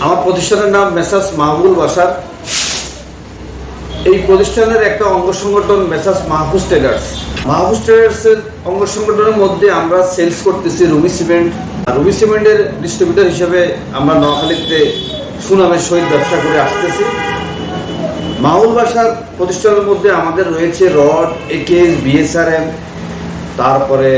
আমার প্রতিষ্ঠানের নাম মেসার্স মাহবুবুল বাশার। এই প্রতিষ্ঠানের একটা অঙ্গ সংগঠন মেসার্স মাহফুজ ট্রেডার্স। মাহফুজ ট্রেডার্সের অঙ্গ সংগঠনের মধ্যে আমরা সেলস করতেছি রুবি সিমেন্ট। রুবি সিমেন্টের ডিস্ট্রিবিউটর হিসেবে আমরা নোয়াখালীতে সুনামের সহিত ব্যবসা করে আসতেছি। মাহবুবুল বাশার প্রতিষ্ঠানের মধ্যে আমাদের রয়েছে রড, একেএস, বিএসআরএম, তারপরে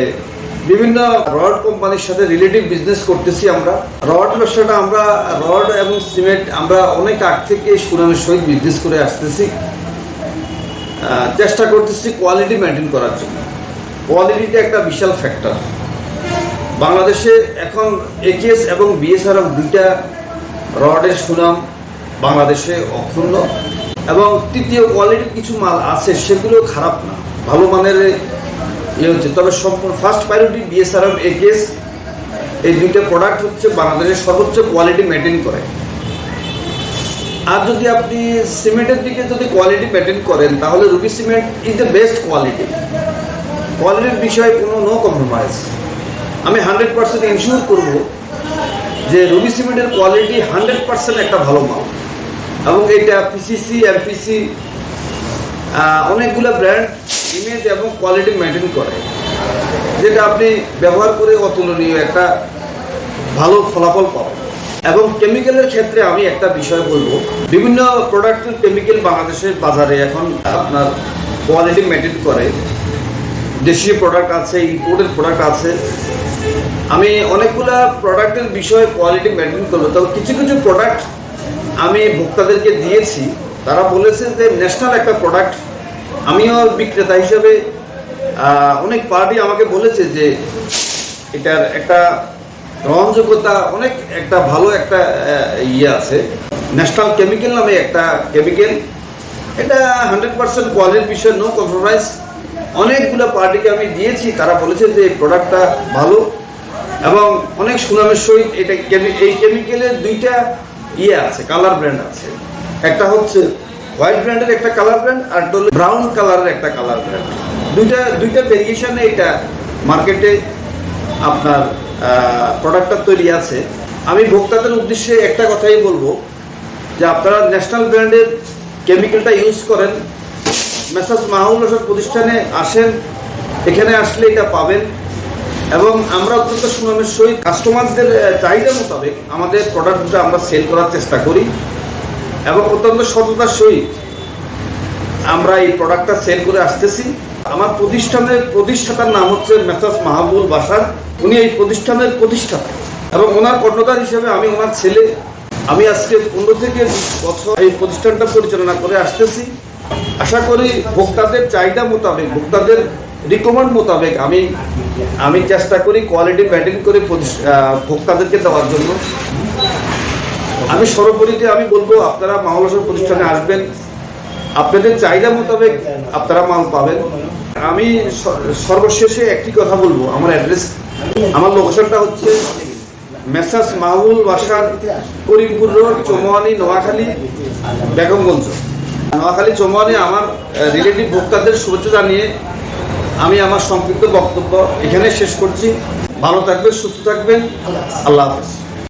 বিভিন্ন রড কোম্পানির সাথে রিলেটিভ বিজনেস করতেছি। আমরা রড ব্যবসাটা আমরা রড এবং সিমেন্ট আমরা অনেক আগ থেকে সুনামের সহিত বিজনেস করে আসতেছি। চেষ্টা করতেছি কোয়ালিটি মেনটেন করার জন্য। কোয়ালিটিটা একটা বিশাল ফ্যাক্টর। বাংলাদেশে এখন একেএস এবং বিএসআরএম দুইটা রডের সুনাম বাংলাদেশে অক্ষুণ্ণ, এবং তৃতীয় কোয়ালিটির কিছু মাল আছে সেগুলো খারাপ না, ভালো মানের হচ্ছে। তবে সম্পূর্ণ ফার্স্ট প্রায়োরিটি বিএসআরএম, একেএস, এই দুইটা প্রোডাক্ট হচ্ছে বাংলাদেশের সর্বোচ্চ কোয়ালিটি মেনটেন করে। আর যদি আপনি সিমেন্টের দিকে যদি কোয়ালিটি মেনটেন করেন তাহলে Ruby cement is the best quality. কোয়ালিটির বিষয়ে কোনো নো কম্প্রোমাইজ। আমি 100% ইনশিওর করব যে রুবি সিমেন্টের কোয়ালিটি 100% একটা ভালো মাল, এবং এটা পিসিসি, এমপিসি অনেকগুলো ব্র্যান্ড ইমেজ এবং কোয়ালিটি মেনটেন করে, যেটা আপনি ব্যবহার করে অতুলনীয় একটা ভালো ফলাফল পাবেন। এবং কেমিক্যালের ক্ষেত্রে আমি একটা বিষয় বলবো, বিভিন্ন প্রোডাক্টের কেমিক্যাল বাংলাদেশের বাজারে এখন আপনার কোয়ালিটি মেনটেন করে। দেশীয় প্রোডাক্ট আছে, ইম্পোর্টেড প্রোডাক্ট আছে। আমি অনেকগুলা প্রোডাক্টের বিষয়ে কোয়ালিটি মেনটেন করবো, তবে কিছু কিছু প্রোডাক্ট আমি ভোক্তাদেরকে দিয়েছি, তারা বলেছে যে ন্যাশনাল একটা প্রোডাক্ট। আমিও বিক্রেতা হিসেবে অনেক পার্টি আমাকে বলেছে যে এটার একটা গ্রহণযোগ্যতা অনেক একটা ভালো একটা আছে। ন্যাশনাল কেমিক্যাল নামে একটা কেমিক্যাল, এটা 100% কোয়ালিটির বিষয়, নো কম্প্রোমাইজ। অনেকগুলো পার্টিকে আমি দিয়েছি, তারা বলেছে যে এই প্রোডাক্টটা ভালো এবং অনেক সুনামের সহিত। এটা এই কেমিক্যালের দুইটা আছে, কালার ব্র্যান্ড আছে। একটা হচ্ছে হোয়াইট ব্র্যান্ডের একটা কালার ব্র্যান্ড, আর ব্রাউন কালারের একটা কালার ব্র্যান্ড। দুইটা ভেরিয়েশনে এটা মার্কেটে আপনার প্রোডাক্টটা তৈরি আছে। আমি ভোক্তাদের উদ্দেশ্যে একটা কথাই বলবো যে আপনারা ন্যাশনাল ব্র্যান্ডের কেমিক্যালটা ইউজ করেন। মেসার্স মাহবুবুল বাশার প্রতিষ্ঠানে আসেন, এখানে আসলে এটা পাবেন। এবং আমরা অত্যন্ত সুনামের সহিত কাস্টমারদের চাহিদা মোতাবেক আমাদের প্রোডাক্টটা আমরা সেল করার চেষ্টা করি, এবং অত্যন্ত সততার সহিত আমরা এই প্রোডাক্টটা সেল করে আসতেছি। আমার প্রতিষ্ঠানের প্রতিষ্ঠাতার নাম হচ্ছে মেসার্স মাহবুবুল বাশার। উনি এই প্রতিষ্ঠানের প্রতিষ্ঠাতা এবং ওনার কর্ণধার হিসেবে আমি ওনার ছেলে। আমি আজকে 15 থেকে 20 বছর এই প্রতিষ্ঠানটা পরিচালনা করে আসতেছি। আশা করি ভোক্তাদের চাহিদা মোতাবেক, ভোক্তাদের রিকমেন্ড মোতাবেক আমি চেষ্টা করি কোয়ালিটি মেনটেন করে ভোক্তাদেরকে দেওয়ার জন্য। আমি সর্বোপরিতে আমি বলবো আপনারা মাহবুবুল বাশার প্রতিষ্ঠানে আসবেন, আপনাদের চাহিদা মোতাবেক আপনারা মাল পাবেন। আমি সর্বশেষে একটি কথা বলবো, আমার অ্যাড্রেস, আমার লোকেশনটা হচ্ছে মেসার্স মাহবুবুল বাশার, করিমপুর রোড, চৌমুহনী, নোয়াখালী, বেগমগঞ্জ, নোয়াখালী চৌমুহনী। আমার রিলেটিভ ভোক্তাদের শুভেচ্ছা জানিয়ে আমি আমার সংক্ষিপ্ত বক্তব্য এখানে শেষ করছি। ভালো থাকবেন, সুস্থ থাকবেন। আল্লাহ হাফেজ।